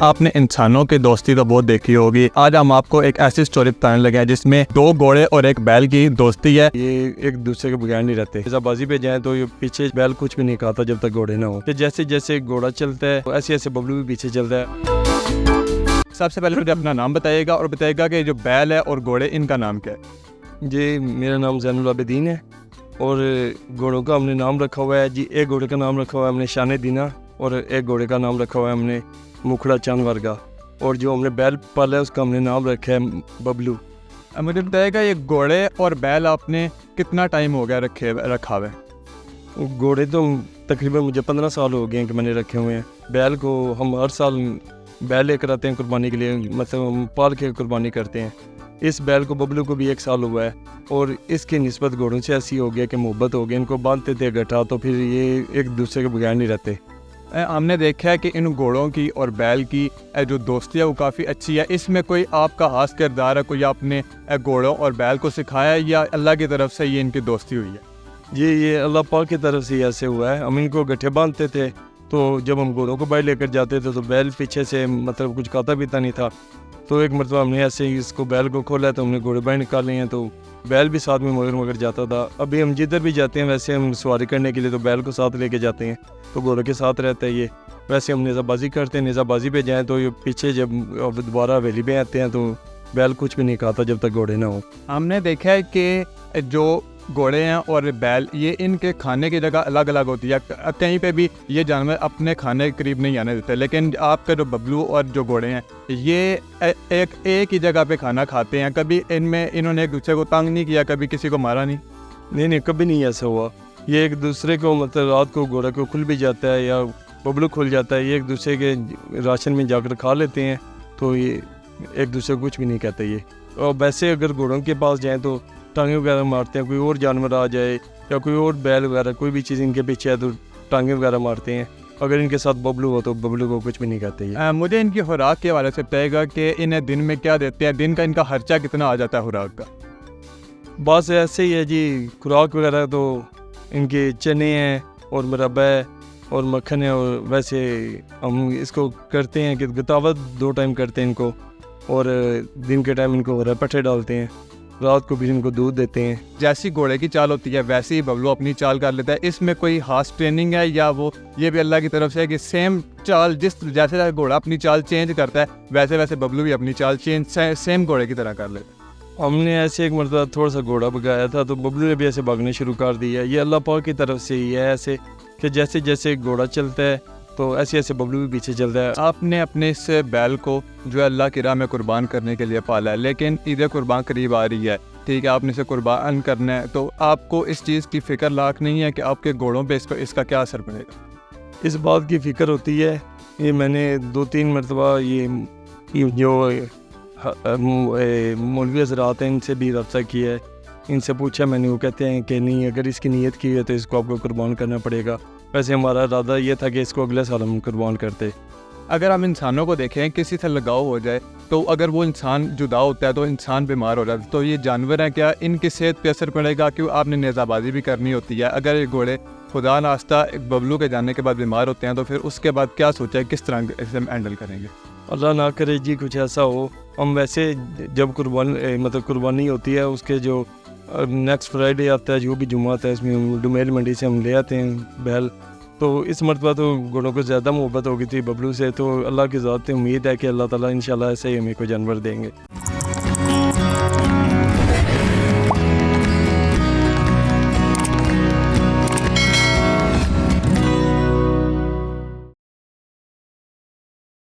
आपने इंसानों की दोस्ती तो बहुत देखी होगी। आज हम आपको एक ऐसी स्टोरी बताने लगे हैं जिसमें दो घोड़े और एक बैल की दोस्ती है। ये एक दूसरे के बगैर नहीं रहते। जैसा बाजी पे जाए तो ये पीछे बैल कुछ भी नहीं खाता जब तक घोड़े ना हो। कि जैसे जैसे घोड़ा चलता है ऐसे ऐसे बबलू भी पीछे चलता है। सबसे पहले मुझे अपना नाम बताइएगा और बताइएगा कि जो बैल है और घोड़े इनका नाम क्या है। जी मेरा नाम ज़ैनुल आबिदीन है और घोड़ों का हमने नाम रखा हुआ है जी। एक घोड़े का नाम रखा हुआ है हमने शान दीना और एक घोड़े का नाम रखा हुआ है हमने मुखड़ा चंद वर्गा। और जो हमने बैल पाला है उसका हमने नाम रखा है बबलू। मुझे बताइएगा ये घोड़े और बैल आपने कितना टाइम हो गया रखा हुआ है। घोड़े तो तकरीबन मुझे 15 साल हो गए हैं कि मैंने रखे हुए हैं। बैल को हम हर साल बैल लेकर आते हैं कुर्बानी के लिए, मतलब हम पाल के कुर्बानी करते हैं। इस बैल को बबलू को भी 1 साल हुआ है और इसकी निस्बत घोड़ों से ऐसी हो गया कि मोहब्बत हो गई। इनको बांधते थे गठा तो फिर ये एक दूसरे के बगैर नहीं रहते। हमने देखा है कि इन घोड़ों की और बैल की जो दोस्ती है वो काफ़ी अच्छी है। इसमें कोई आपका खास किरदार है, कोई आपने घोड़ों और बैल को सिखाया या अल्लाह की तरफ से ये इनकी दोस्ती हुई है? जी ये अल्लाह पाक की तरफ से ऐसे हुआ है। हम इनको गठे बांधते थे तो जब हम घोड़ों को बाहर लेकर जाते थे तो बैल पीछे से मतलब कुछ खाता पीता नहीं था। तो एक मरतबा हमने ऐसे ही इसको बैल को खोला तो हमने घोड़े बाहर निकाले हैं तो बैल भी साथ में मगर जाता था। अभी हम जिधर भी जाते हैं वैसे हम सवारी करने के लिए तो बैल को साथ लेके जाते हैं तो घोड़े के साथ रहता है ये। वैसे हम नेज़ाबाजी करते हैं, नेज़ाबाजी पे जाएँ तो ये पीछे जब दोबारा हवेली पे आते हैं तो बैल कुछ भी नहीं खाता जब तक घोड़े ना हो। हमने देखा है कि जो घोड़े हैं और बैल ये इनके खाने की जगह अलग अलग होती है। कहीं पे भी ये जानवर अपने खाने के करीब नहीं आने देते, लेकिन आपके जो बबलू और जो घोड़े हैं ये एक ही जगह पे खाना खाते हैं। कभी इन्होंने एक दूसरे को तंग नहीं किया, कभी किसी को मारा नहीं? नहीं कभी नहीं ऐसा हुआ। ये एक दूसरे को मतलब रात को घोड़े को खुल भी जाता है या बबलू खुल जाता है, ये एक दूसरे के राशन में जाकर खा लेते हैं तो ये एक दूसरे को कुछ भी नहीं कहते ये। और वैसे अगर घोड़ों के पास जाएँ तो टांगे वगैरह मारते हैं। कोई और जानवर आ जाए या कोई और बैल वगैरह कोई भी चीज़ इनके पीछे है तो टांगे वगैरह मारते हैं। अगर इनके साथ बबलू हो तो बबलू को कुछ भी नहीं कहते ये। मुझे इनकी खुराक के हवाले से बताएगा कि इन्हें दिन में क्या देते हैं, दिन का इनका खर्चा कितना आ जाता है खुराक का? बस ऐसे ही है जी। खुराक वगैरह तो इनके चने हैं और मुरब्बा है और मक्खन है। और वैसे हम इसको करते हैं कि गतावत 2 टाइम करते हैं इनको और दिन के टाइम इनको हरा पट्टे डालते हैं, रात को भी इनको दूध देते हैं। जैसी घोड़े की चाल होती है वैसे ही बबलू अपनी चाल कर लेता है। इसमें कोई खास ट्रेनिंग है या वो ये भी अल्लाह की तरफ से है कि सेम चाल जैसे घोड़ा अपनी चाल चेंज करता है वैसे वैसे बबलू भी अपनी चाल चेंज सेम घोड़े की तरह कर लेता है? हमने ऐसे एक मरतबा थोड़ा सा घोड़ा भगाया था तो बबलू ने भी ऐसे भागने शुरू कर दिया। ये अल्लाह पाक की तरफ से ही है ऐसे कि जैसे जैसे घोड़ा चलता है तो ऐसे ऐसे बबलू भी पीछे चलता है। आपने अपने इस बैल को जो अल्लाह की राह में कुर्बान करने के लिए पाला है, लेकिन ईद कुर्बान करीब आ रही है, ठीक है, आपने इसे कुर्बान करना है तो आपको इस चीज़ की फ़िक्र लाख नहीं है कि आपके घोड़ों पे इसका क्या असर पड़ेगा? इस बात की फ़िक्र होती है। ये मैंने 2-3 मरतबा ये जो मौलवी हज़रात हैं इनसे भी रब्ता किया है, इनसे पूछा मैंने। वो कहते हैं कि नहीं अगर इसकी नीयत की है तो इसको आपको कुर्बान करना पड़ेगा। वैसे हमारा इरादा ये था कि इसको अगले साल हम कुर्बान करते। अगर हम इंसानों को देखें, किसी से लगाव हो जाए तो अगर वो इंसान जुदा होता है तो इंसान बीमार हो जाता है, तो ये जानवर हैं क्या इनकी सेहत पे असर पड़ेगा? क्यों आपने नेज़ाबाजी भी करनी होती है। अगर ये घोड़े खुदा नाश्ता बबलू के जाने के बाद बीमार होते हैं तो फिर उसके बाद क्या सोचा है, किस तरह इसे हैंडल करेंगे? अल्लाह ना करे जी कुछ ऐसा हो। हम वैसे जब कुर्बानी होती है उसके जो नेक्स्ट फ्राइडे आता है जो भी जुम्मा आता है इसमें डुमेल मंडी से हम ले आते हैं बैल। तो इस मरतबा तो घोड़ों को ज़्यादा मोहब्बत हो गई थी बबलू से, तो अल्लाह की ज़ात से उम्मीद है कि अल्लाह ताला इंशाल्लाह ऐसे ही हमें कोई जानवर देंगे।